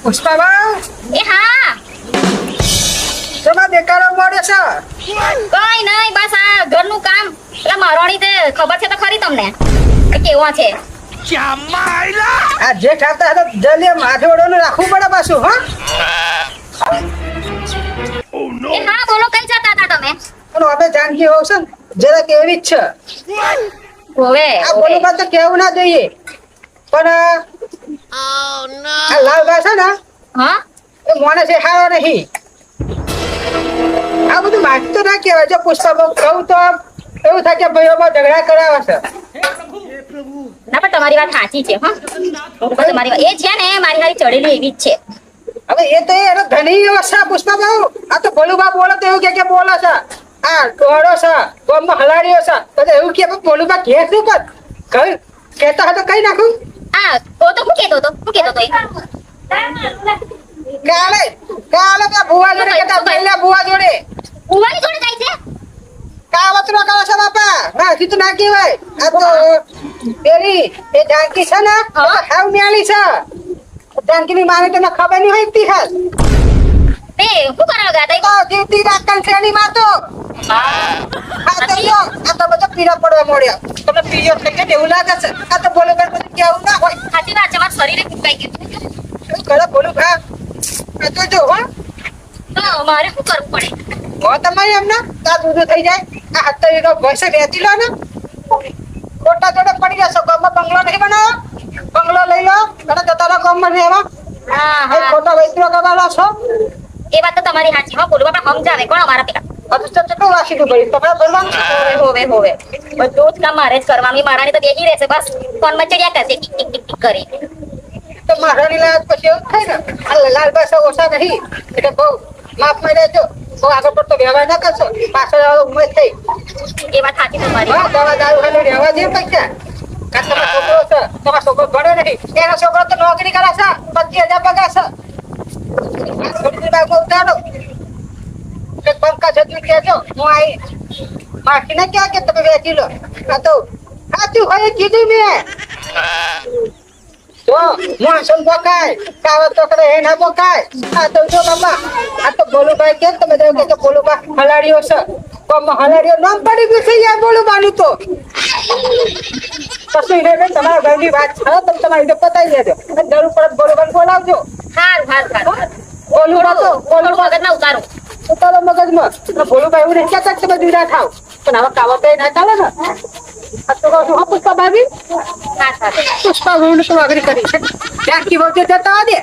પુષ્પાબા એ હા તમારે દેખાડો મળે છે કઈ નહીં બસ આ ઘરનું કામ એટલે મારોણી તે ખબર છે તો ખરી તમને કે કેવા છે આ જે ખાતા હતા જલ્દી માથે ઓળોને રાખવું પડે પાછું હા એ હા બોલો કઈ જતા હતા તમે અને આપણે જાનકી હોવ છે ને જરાક એવી જ છે હોવે આ બોલું તો કેવું ના જોઈએ પણ આ લાલભાઈ છે ને હા એ માણસ એ હારો નહીં આ બધું માગતું તો ના કહેવાય જો પુષ્પાબા કહું તો એવું થાય કે ભાઈઓમાં ઝઘડા કરાવે છે ના પણ તમારી વાત સાચી છે હા તમારી વાત એ છે ને મારી હારી ચડેલી એવી જ છે હવે એ તો એનો ધણી એવો છે પુષ્પાબા આ તો ભોલું બા બોલે તો એવું કે બોલે છે આ ટોળો છે ગોમમાં હલાડીઓ છે બધા એવું કે ભોલું બા ઘેર શું કર ઘર કહેતા હતો કઈ નાખું આ તો હું કેતો તો એ કાલે કાલે પેલા ભુવા જોડે કહેતા પહેલા ભુવા જોડે ઉવાની જોડે જાય છે કાવતરો કરે છે બાપા ના હજી તો ના કહેવાય આ તો પેલી એ જાનકી છે ને હાવ મ્યાલી છે જાનકી ની માને તમને ખબર નહીં હોય ઇતિહાસ તે શું કરવા ગયા તો જીવતી રાખતા શ્રેણી માં તો આ તો યો આ તો બધો પીડા પડવા મળ્યા તમને પીજો થઈ ગયા એવું લાગે છે આ તો બોલો કર બધું કેવું ના હોય સાચી વાત છે મારા શરીરે ફૂંકાઈ ગયું શું કરે બોલું ભા આ તો જો હો તો મારે શું કરવું પડે હો તમારે એમના તા દૂધ થઈ જાય આ હત્તરી નો ભેંસ રહેતી લો ને ખોટા જોડે પડી જશો ગામમાં બંગલો નહીં બનાવો બંગલો લઈ લો અને જતા રહો ગામમાં રહેવા હા એ ખોટા વૈદ્યો કમાલો છો એ વાત તો તમારી સાચી હો બોલું આપણે સમજાવે કોણ અમારા પેલા હજુ તો કેટલું વાસી દઉં ભાઈ તમારે ભરવાનું હોવે બધું જ કામ મારે જ કરવાનું મારાની તો બેહી રહેશે બસ ફોનમાં ચડ્યા કરશે ટીક ટીક ટીક ટીક કરી તો મારાની લાયક પછી એવું થાય ને આ લાલભાઈ સૌ ઓછા નહીં એટલે બહુ માફમાં રહેજો બહુ આગળ પડતો વ્યવહાર ના કરશો પાછળ ઉમેર થઈ એ વાત સાચી તમારી હા દવા દારૂ ખાલી રહેવા દે પૈસા કાં તમારો છોકરો છે તમારો છોકરો ભણે નહીં એનો છોકરો તો નોકરી કરે છે 25,000 પગાર છે થોડી બાબુ ઉતારો કે પંકા જતી કહેજો હું આવી માખી ના ક્યાં કે તમે વેચી લો આ તો સાચું હોય કીધું મેં જો મોસમ બોકાય કાવત તો કરે એ ના બોકાય આ તો જો બાબા આ તો બોલુભાઈ કે તમે દેવ કે બોલુબા હલાડીઓ છે કોમ હલાડીઓ નામ પડી ગયું છે યાર બોલુબાનું તો કશું રે બેન તમારા ઘરની વાત છે તમે તમારી રીતે પતાવી દેજો અને જરૂર પડે બોલુબાને બોલાવજો હારું બોલુબા તો બોલું મગજ ના ઉતારો ઉતારો મગજમાં બોલુબા એવું નહીં કહેતા કે તમે દીધા ખાવ પણ હવે કાવત ના ચાલે ને આ તો કહું છું હા પુષ્પા ભાભી હા પુષ્પા ભાઈ તો અઘરી કરી છે જાનકી બહુ જતા દે